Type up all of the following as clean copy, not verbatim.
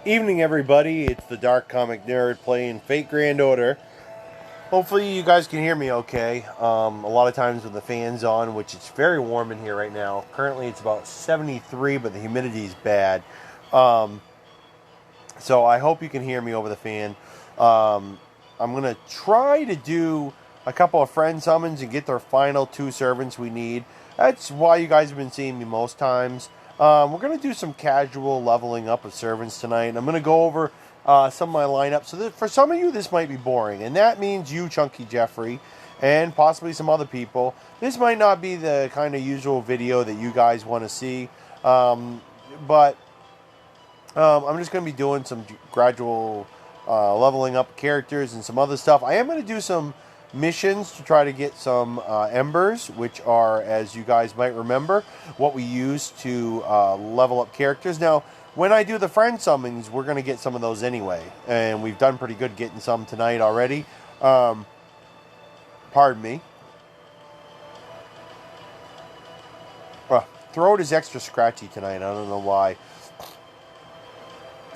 Evening, everybody. It's the Dark Comic Nerd playing Fate Grand Order. Hopefully, you guys can hear me okay. A lot of times with the fans on, which it's very warm in here right now. Currently, it's about 73, but the humidity is bad. Um, so I hope you can hear me over the fan. I'm going to try to do a couple of friend summons and get their final 2 servants we need. That's why you guys have been seeing me most times. We're going to do some casual leveling up of servants tonight. I'm going to go over some of my lineup. So that for some of you, this might be boring. And that means you, Chunky Jeffrey, and possibly some other people. This might not be the kind of usual video that you guys want to see. But I'm just going to be doing some gradual leveling up characters and some other stuff. I am going to do some missions to try to get some embers, which are, as you guys might remember, what we use to level up characters. Now, when I do the friend summons, we're going to get some of those anyway, and we've done pretty good getting some tonight already. Pardon me. Throat is extra scratchy tonight. I don't know why.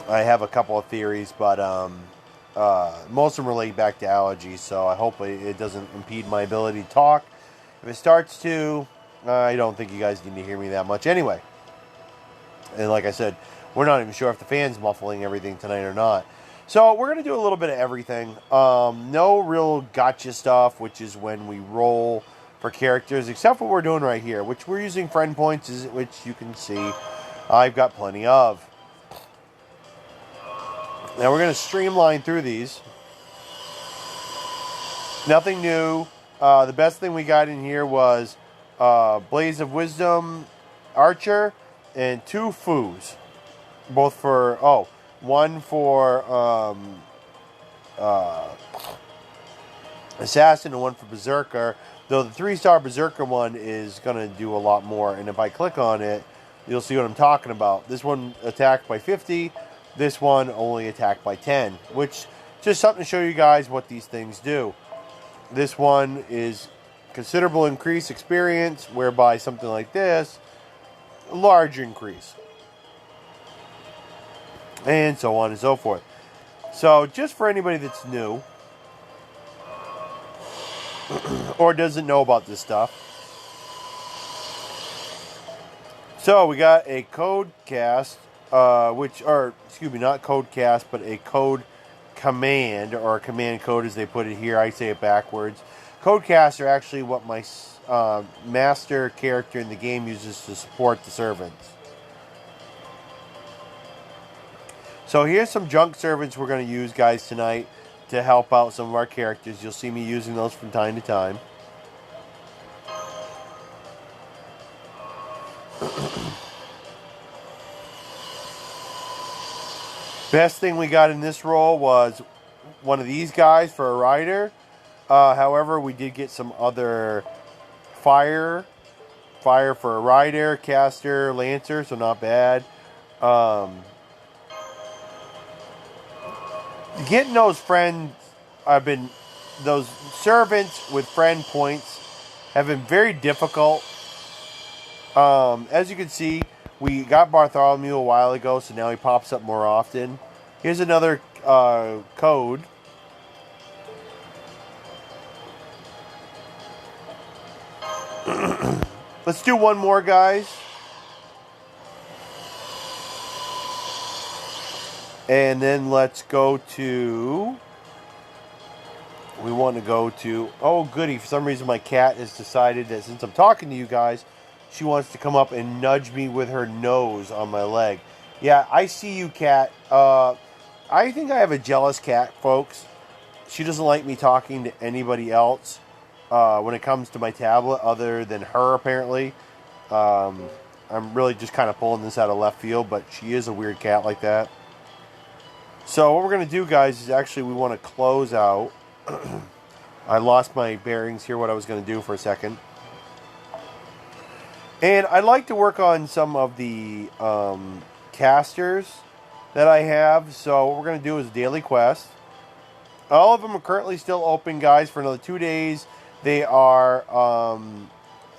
I have a couple of theories, but most of them relate back to allergies, so I hope it doesn't impede my ability to talk. If it starts to, I don't think you guys need to hear me that much anyway. And like I said, we're not even sure if the fan's muffling everything tonight or not. So we're going to do a little bit of everything. No real gotcha stuff, which is when we roll for characters, except what we're doing right here, which we're using friend points, which you can see I've got plenty of. Now we're going to streamline through these. Nothing new. The best thing we got in here was Blaze of Wisdom Archer and 2 Foos. Both for, one for Assassin and one for Berserker. Though the 3-star Berserker one is going to do a lot more. And if I click on it, you'll see what I'm talking about. This one attacked by 50. This one only attacked by 10. Which, just something to show you guys what these things do. This one is considerable increased experience, whereby something like this, a large increase. And so on and so forth. So, just for anybody that's new, or doesn't know about this stuff. So, we got a code cast, not code cast, but a code command, or a command code as they put it here. I say it backwards. Code casts are actually what my master character in the game uses to support the servants. So here's some junk servants we're going to use, guys, tonight to help out some of our characters. You'll see me using those from time to time. Best thing we got in this roll was one of these guys for a rider. However, we did get some other fire for a rider, caster, lancer, so not bad. Getting those those servants with friend points have been very difficult. As you can see, we got Bartholomew a while ago, so now he pops up more often. Here's another code. Let's do one more, guys. And then let's go to... We want to go to... Oh, goody. For some reason, my cat has decided that since I'm talking to you guys, she wants to come up and nudge me with her nose on my leg. Yeah, I see you, cat. I think I have a jealous cat, folks. She doesn't like me talking to anybody else when it comes to my tablet other than her, apparently. I'm really just kind of pulling this out of left field, but she is a weird cat like that. So what we're going to do, guys, is actually we want to close out. I lost my bearings here, what I was going to do for a second. And I'd like to work on some of the casters that I have. So what we're going to do is daily quest. All of them are currently still open, guys, for another 2 days. They are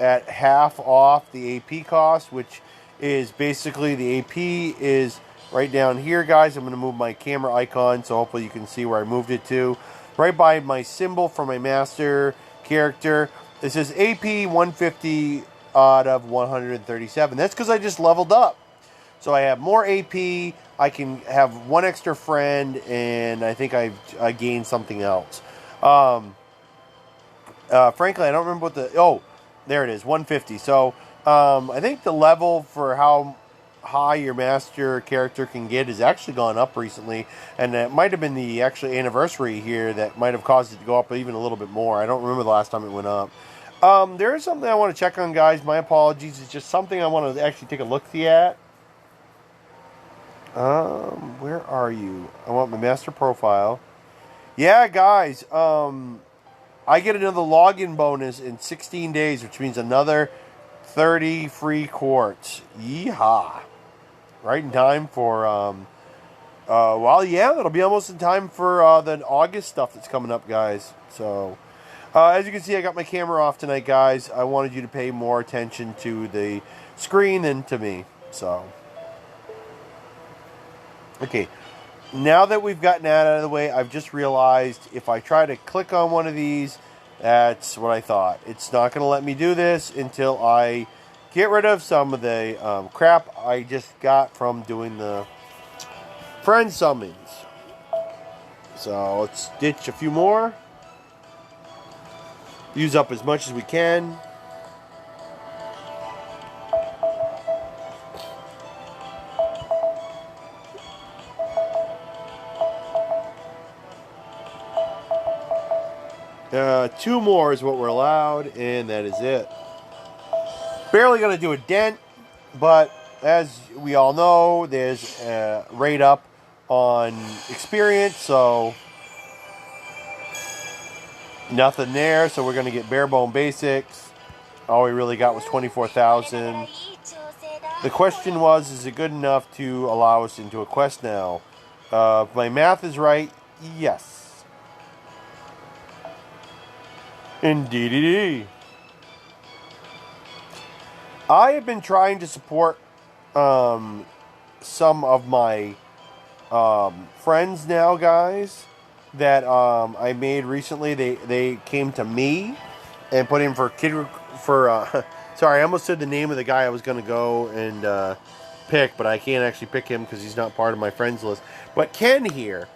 at half off the AP cost, which is basically the AP is right down here, guys, I'm going to move my camera icon, so hopefully you can see where I moved it to. Right by my symbol for my master character. It says AP 150 out of 137. That's because I just leveled up. So I have more AP, I can have one extra friend, and I think I gained something else. Frankly, I don't remember what the... Oh, there it is, 150. So I think the level for how high your master character can get has actually gone up recently, and it might have been the actually anniversary here that might have caused it to go up even a little bit more. I don't remember the last time it went up. There is something I want to check on, guys. My apologies. It's just something I want to actually take a look-see at. Where are you? I want my master profile. Yeah, guys. I get another login bonus in 16 days, which means another 30 free quartz. Yeehaw. Right in time for, well, yeah, it'll be almost in time for the August stuff that's coming up, guys. So, as you can see, I got my camera off tonight, guys. I wanted you to pay more attention to the screen than to me. So, okay. Now that we've gotten that out of the way, I've just realized if I try to click on one of these, that's what I thought. It's not going to let me do this until I get rid of some of the crap I just got from doing the friend summons. So let's ditch a few more. Use up as much as we can. Two more is what we're allowed, and that is it. Barely going to do a dent, but as we all know, there's a rate up on experience, so nothing there. So we're going to get bare bone basics. All we really got was 24,000. The question was, is it good enough to allow us into a quest now? If my math is right, yes. Indeed. I have been trying to support some of my friends now, guys, that I made recently. They came to me and put in for sorry, I almost said the name of the guy I was going to go and pick, but I can't actually pick him because he's not part of my friends list. But Ken here,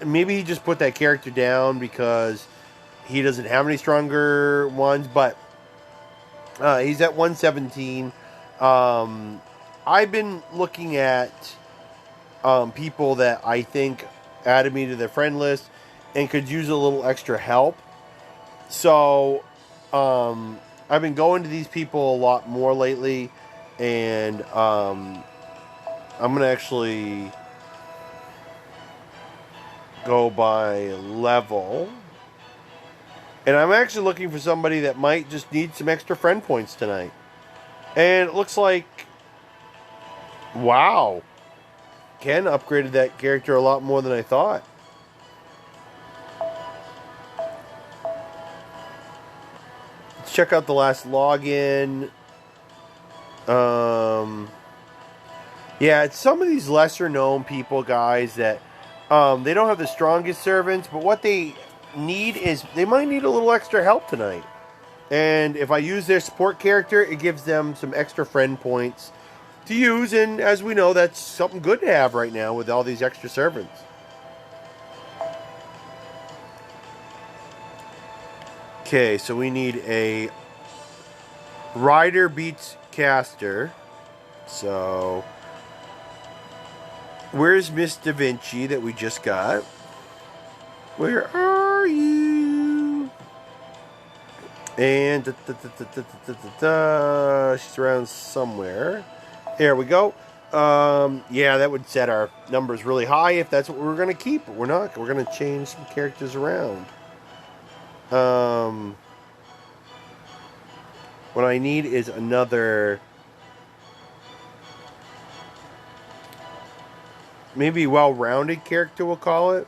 maybe he just put that character down because he doesn't have any stronger ones, but he's at 117. I've been looking at people that I think added me to their friend list and could use a little extra help. So I've been going to these people a lot more lately, and I'm going to actually go by level. And I'm actually looking for somebody that might just need some extra friend points tonight. And it looks like, wow, Ken upgraded that character a lot more than I thought. Let's check out the last login. Yeah, it's some of these lesser known people, guys, that they don't have the strongest servants, but what they need is they might need a little extra help tonight. And if I use their support character, it gives them some extra friend points to use, and as we know, that's something good to have right now with all these extra servants. Okay, so we need a rider beats caster. So where's Miss Da Vinci that we just got? Where are you? And she's around somewhere. There we go. Yeah, that would set our numbers really high if that's what we're going to keep. But we're not. We're going to change some characters around. What I need is another, maybe well-rounded character, we'll call it.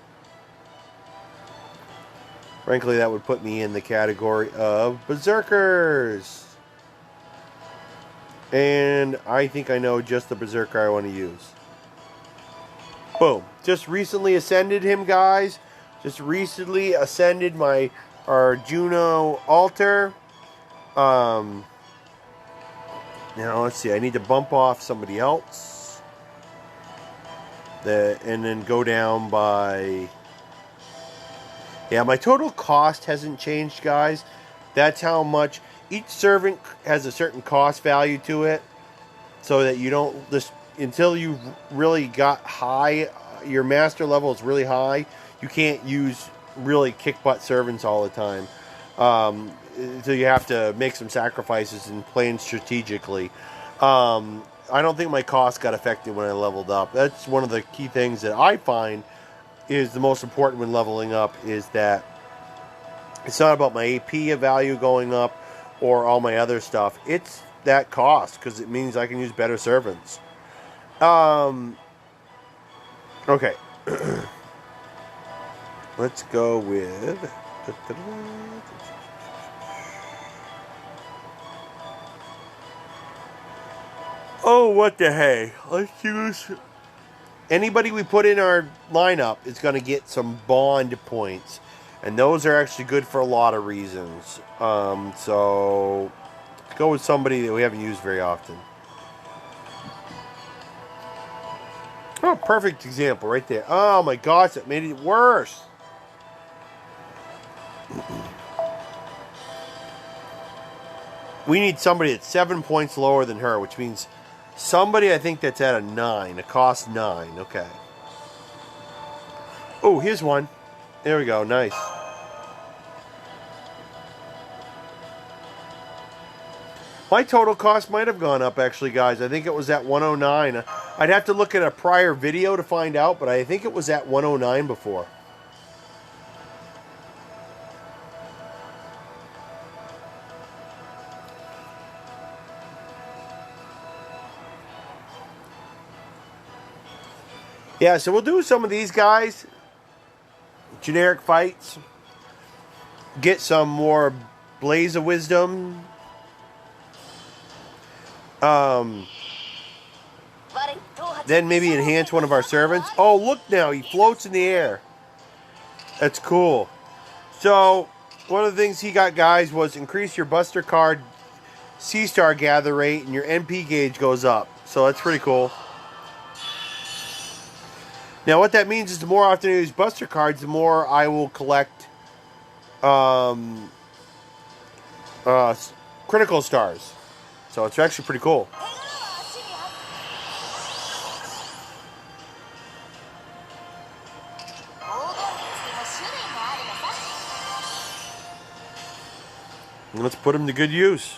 Frankly, that would put me in the category of Berserkers. And I think I know just the Berserker I want to use. Boom. Just recently ascended him, guys. Just recently ascended my Arjuno altar. Now, let's see. I need to bump off somebody else. And then go down by... Yeah, my total cost hasn't changed, guys. That's how much... Each servant has a certain cost value to it. So that you don't... just until you've really got high... Your master level is really high. You can't use really kick-butt servants all the time. So you have to make some sacrifices and plan strategically. I don't think my cost got affected when I leveled up. That's one of the key things that I find is the most important when leveling up, is that it's not about my AP value going up or all my other stuff. It's that cost, because it means I can use better servants. Okay. Let's go with... Oh, what the hey. Let's use... Anybody we put in our lineup is going to get some bond points. And those are actually good for a lot of reasons. So, let's go with somebody that we haven't used very often. Oh, perfect example right there. Oh my gosh, that made it worse. We need somebody that's 7 points lower than her, which means somebody I think that's at a 9. A cost 9. Okay. Oh, here's one. There we go. Nice. My total cost might have gone up, actually, guys. I think it was at 109. I'd have to look at a prior video to find out, but I think it was at 109 before. Yeah, so we'll do some of these guys. Generic fights. Get some more Blaze of Wisdom. Then maybe enhance one of our servants. Oh, look now. He floats in the air. That's cool. So, one of the things he got, guys, was increase your Buster Card C-Star gather rate, and your MP gauge goes up. So, that's pretty cool. Now, what that means is the more often I use Buster Cards, the more I will collect critical stars. So, it's actually pretty cool. Let's put him to good use.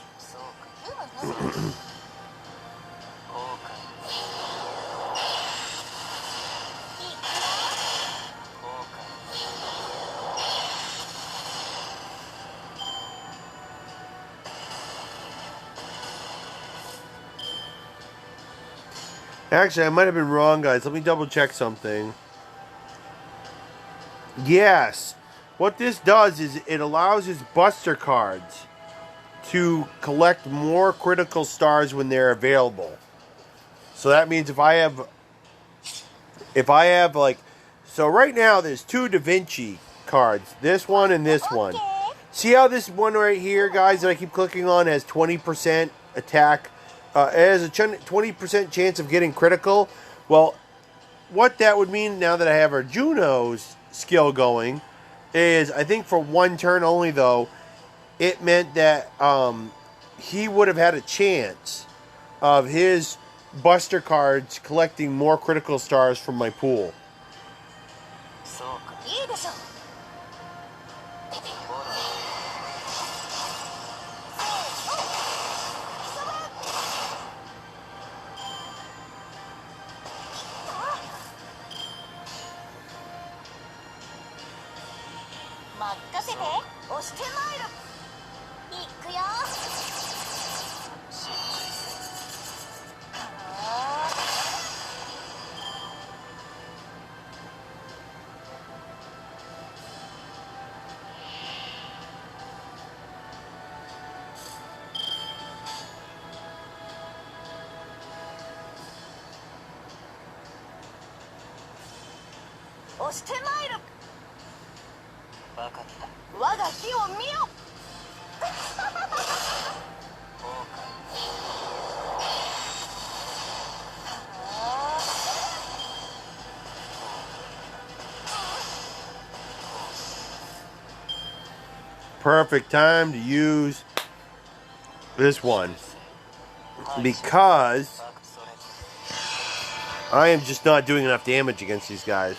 Actually, I might have been wrong, guys. Let me double check something. Yes. What this does is it allows his Buster Cards to collect more critical stars when they're available. So that means if I have like, so right now there's 2 Da Vinci cards, this one and this one. See how this one right here, guys, that I keep clicking on has 20% attack, it has a 20% chance of getting critical. Well, what that would mean now that I have Arjuno's skill going is, I think for 1 turn only though, it meant that he would have had a chance of his Buster Cards collecting more critical stars from my pool. 押してまいる。分かった。我が火を見よ。Perfect time to use this one because I am just not doing enough damage against these guys.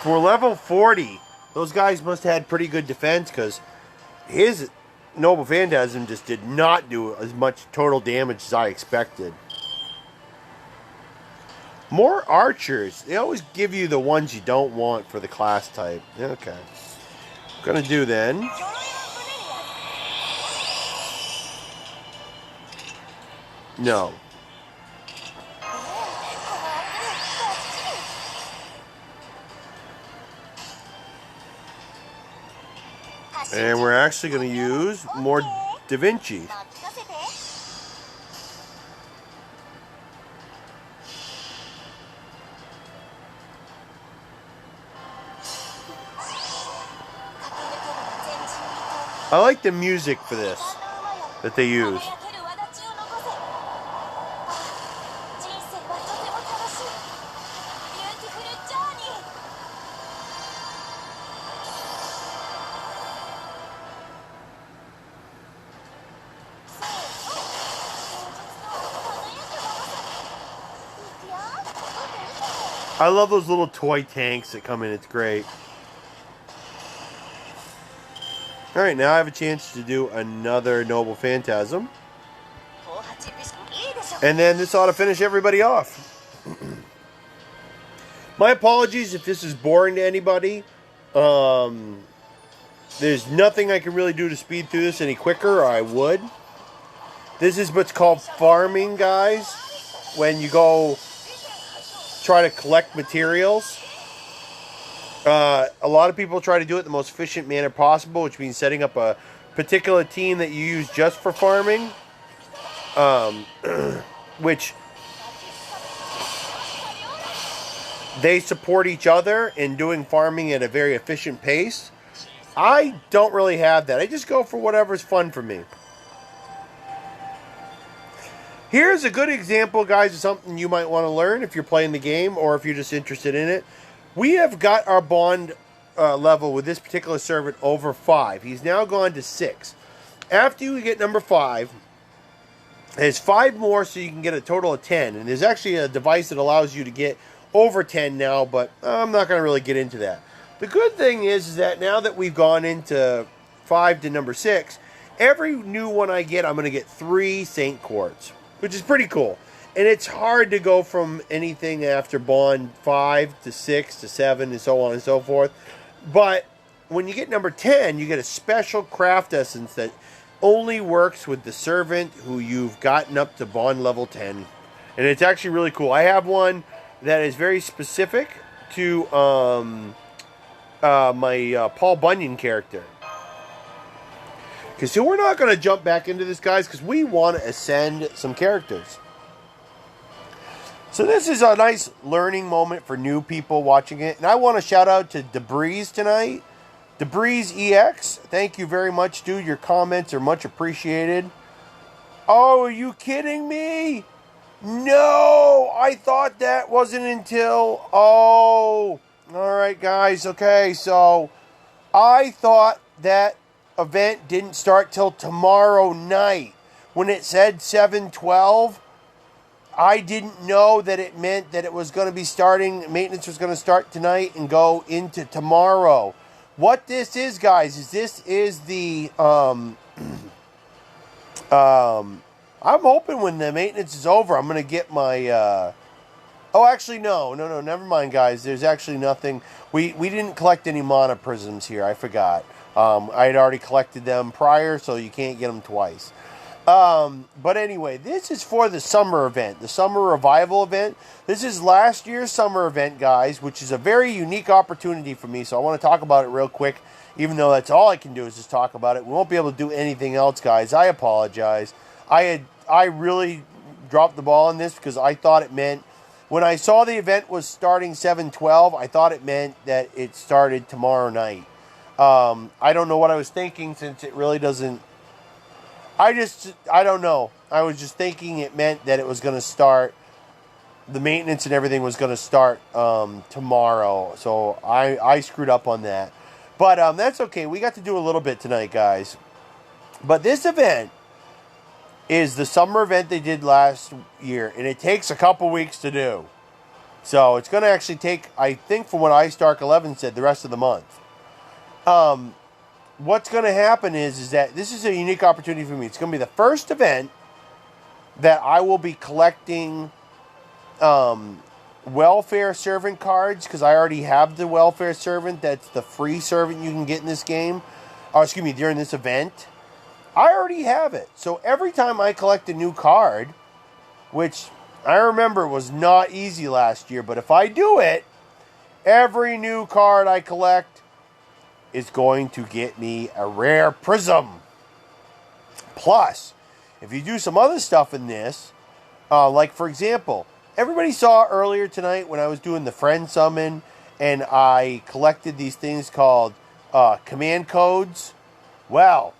For level 40, those guys must have had pretty good defense because his Noble Phantasm just did not do as much total damage as I expected. More archers. They always give you the ones you don't want for the class type. Okay. I'm going to do then. No. And we're actually going to use more Da Vinci. I like the music for this that they use. I love those little toy tanks that come in. It's great. Alright, now I have a chance to do another Noble Phantasm. And then this ought to finish everybody off. My apologies if this is boring to anybody. There's nothing I can really do to speed through this any quicker, or I would. This is what's called farming, guys. When you go try to collect materials. A lot of people try to do it the most efficient manner possible, which means setting up a particular team that you use just for farming. Which they support each other in doing farming at a very efficient pace. I don't really have that. I just go for whatever's fun for me. Here's a good example, guys, of something you might want to learn if you're playing the game or if you're just interested in it. We have got our bond level with this particular servant over 5. He's now gone to 6. After you get number 5, there's 5 more so you can get a total of 10. And there's actually a device that allows you to get over 10 now, but I'm not going to really get into that. The good thing is that now that we've gone into 5 to number 6, every new one I get, I'm going to get 3 Saint Quartz, which is pretty cool. And it's hard to go from anything after Bond 5 to 6 to 7 and so on and so forth. But when you get number 10, you get a special craft essence that only works with the servant who you've gotten up to Bond level 10. And it's actually really cool. I have one that is very specific to my Paul Bunyan character. So we're not going to jump back into this, guys, because we want to ascend some characters. So this is a nice learning moment for new people watching it. And I want to shout out to Debris tonight. Debris EX, thank you very much, dude. Your comments are much appreciated. Oh, are you kidding me? No, I thought that wasn't until... Oh, all right, guys. Okay, so I thought that event didn't start till tomorrow night. When it said 7/12, I didn't know that it meant that it was going to be starting, maintenance was going to start tonight and go into tomorrow. What this is, guys, is this is the, I'm hoping when the maintenance is over, I'm going to get my Oh, actually, no, never mind, guys. There's actually nothing. We didn't collect any mana prisms here. I forgot. I had already collected them prior, so you can't get them twice. But anyway, this is for the summer event, the summer revival event. This is last year's summer event, guys, which is a very unique opportunity for me. So I want to talk about it real quick, even though that's all I can do is just talk about it. We won't be able to do anything else, guys. I apologize. I really dropped the ball on this because I thought it meant, when I saw the event was starting 7/12, I thought it meant that it started tomorrow night. I don't know what I was thinking, since it really doesn't. I don't know. I was just thinking it meant that it was going to start, the maintenance and everything was going to start tomorrow. So I screwed up on that. But that's okay. We got to do a little bit tonight, guys. But this event is the summer event they did last year, and it takes a couple weeks to do. So it's going to actually take, I think from what iStark11 said, the rest of the month. What's going to happen is that this is a unique opportunity for me. It's going to be the first event that I will be collecting welfare servant cards, because I already have the welfare servant. That's the free servant you can get in this game. During this event. I already have it. So every time I collect a new card, which I remember was not easy last year, but if I do it, every new card I collect is going to get me a rare prism. Plus, if you do some other stuff in this, like for example, everybody saw earlier tonight when I was doing the friend summon and I collected these things called command codes. Well,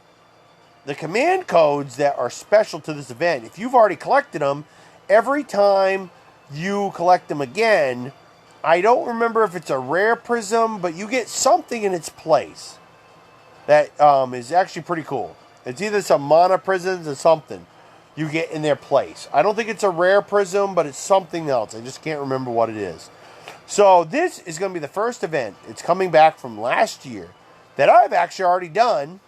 the command codes that are special to this event, if you've already collected them, every time you collect them again, I don't remember if it's a rare prism, but you get something in its place that is actually pretty cool. It's either some mana prisms or something you get in their place. I don't think it's a rare prism, but it's something else. I just can't remember what it is. So this is going to be the first event. It's coming back from last year that I've actually already done,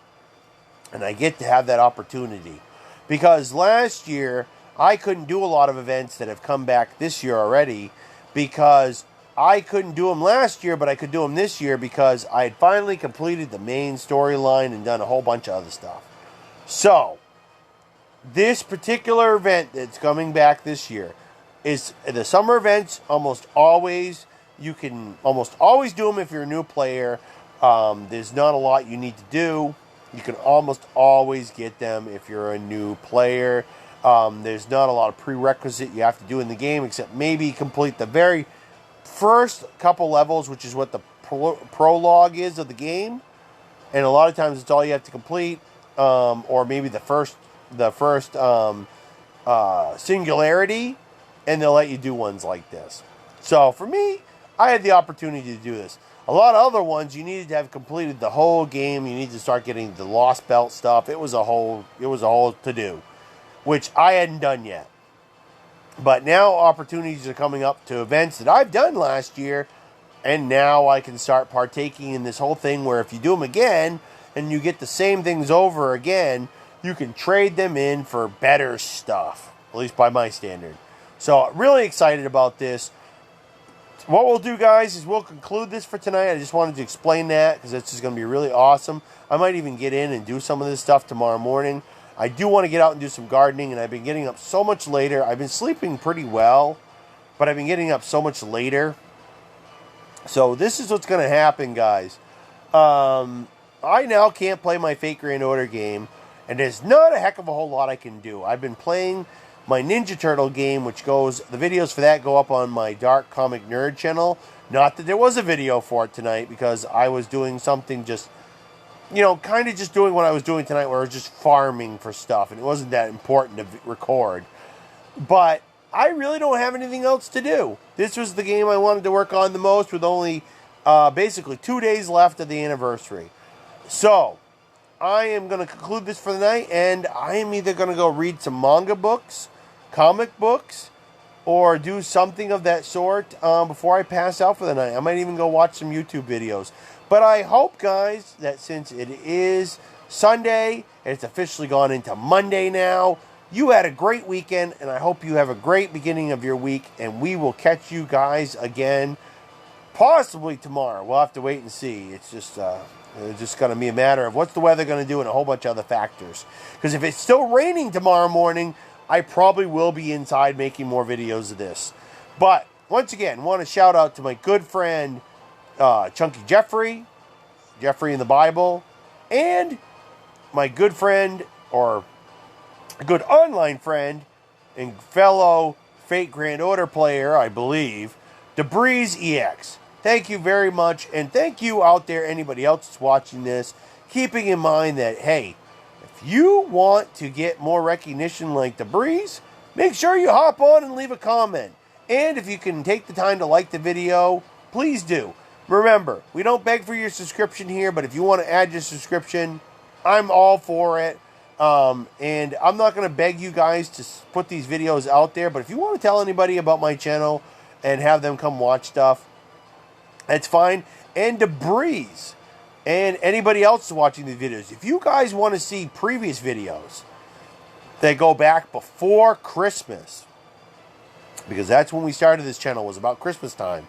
and I get to have that opportunity. Because last year, I couldn't do a lot of events that have come back this year already, because I couldn't do them last year, but I could do them this year because I had finally completed the main storyline and done a whole bunch of other stuff. So, this particular event that's coming back this year is the summer events. Almost always, you can almost always do them if you're a new player. There's not a lot you need to do. You can almost always get them if you're a new player. There's not a lot of prerequisite you have to do in the game, except maybe complete the very first couple levels, which is what the prologue is of the game. And a lot of times it's all you have to complete, or maybe the first singularity, and they'll let you do ones like this. So for me, I had the opportunity to do this. A lot of other ones, you needed to have completed the whole game. You need to start getting the Lost Belt stuff. It was a whole to-do, which I hadn't done yet. But now opportunities are coming up to events that I've done last year, and now I can start partaking in this whole thing where if you do them again, and you get the same things over again, you can trade them in for better stuff, at least by my standard. So, really excited about this. What we'll do, guys, is we'll conclude this for tonight. I just wanted to explain that because this is going to be really awesome. I might even get in and do some of this stuff tomorrow morning. I do want to get out and do some gardening, and I've been getting up so much later. I've been sleeping pretty well, but I've been getting up so much later. So this is what's going to happen, guys. I now can't play my Fate Grand Order game, and there's not a heck of a whole lot I can do. I've been playing my Ninja Turtle game, which goes, the videos for that go up on my Dark Comic Nerd channel. Not that there was a video for it tonight, because I was doing something just, kind of just doing what I was doing tonight, where I was just farming for stuff, and it wasn't that important to record. But I really don't have anything else to do. This was the game I wanted to work on the most, with only basically 2 days left of the anniversary. So, I am going to conclude this for the night, and I am either going to go read some manga books, comic books, or do something of that sort before I pass out for the night. I might even go watch some YouTube videos. But I hope, guys, that since it is Sunday, and it's officially gone into Monday now, You had a great weekend, and I hope you have a great beginning of your week, and we will catch you guys again possibly tomorrow. We'll have to wait and see. It's just going to be a matter of what's the weather going to do and a whole bunch of other factors. Because if it's still raining tomorrow morning, I probably will be inside making more videos of this. But once again, want to shout out to my good friend Chunky Jeffrey in the Bible, and my good friend, or a good online friend and fellow Fate Grand Order player, I believe, Debreeze EX. Thank you very much, and thank you out there, anybody else that's watching this, keeping in mind that, hey, if you want to get more recognition like Debreeze, make sure you hop on and leave a comment. And if you can take the time to like the video, please do. Remember, we don't beg for your subscription here, but if you want to add your subscription, I'm all for it. And I'm not going to beg you guys to put these videos out there, but if you want to tell anybody about my channel and have them come watch stuff, that's fine. And Debreeze and anybody else watching these videos, if you guys want to see previous videos that go back before Christmas, because that's when we started this channel, was about Christmas time.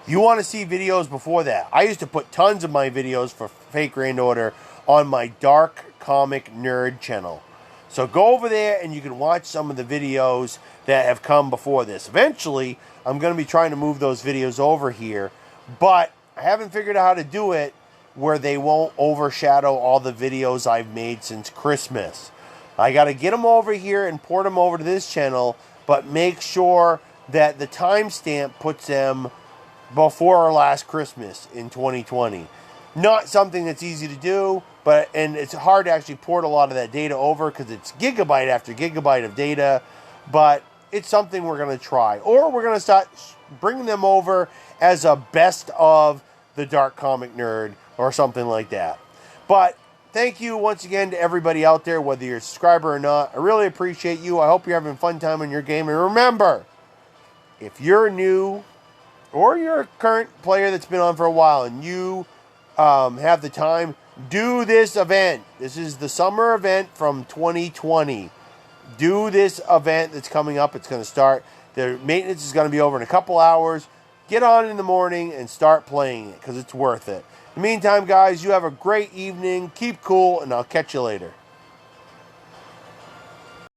You want to see videos before that. I used to put tons of my videos for Fate Grand Order on my Dark Comic Nerd channel. So go over there and you can watch some of the videos that have come before this. Eventually, I'm going to be trying to move those videos over here, but I haven't figured out how to do it where they won't overshadow all the videos I've made since Christmas. I got to get them over here and port them over to this channel, but make sure that the timestamp puts them before our last Christmas in 2020. Not something that's easy to do, and it's hard to actually port a lot of that data over because it's gigabyte after gigabyte of data, but it's something we're going to try. Or we're going to start bringing them over as a best of the Dark Comic Nerd or something like that. But thank you once again to everybody out there, whether you're a subscriber or not. I really appreciate you. I hope you're having fun time in your game. And remember, if you're new or you're a current player that's been on for a while and you have the time, do this event. This is the summer event from 2020. Do this event that's coming up. It's going to start. The maintenance is going to be over in a couple hours. Get on in the morning and start playing it because it's worth it. In the meantime, guys, you have a great evening. Keep cool, and I'll catch you later.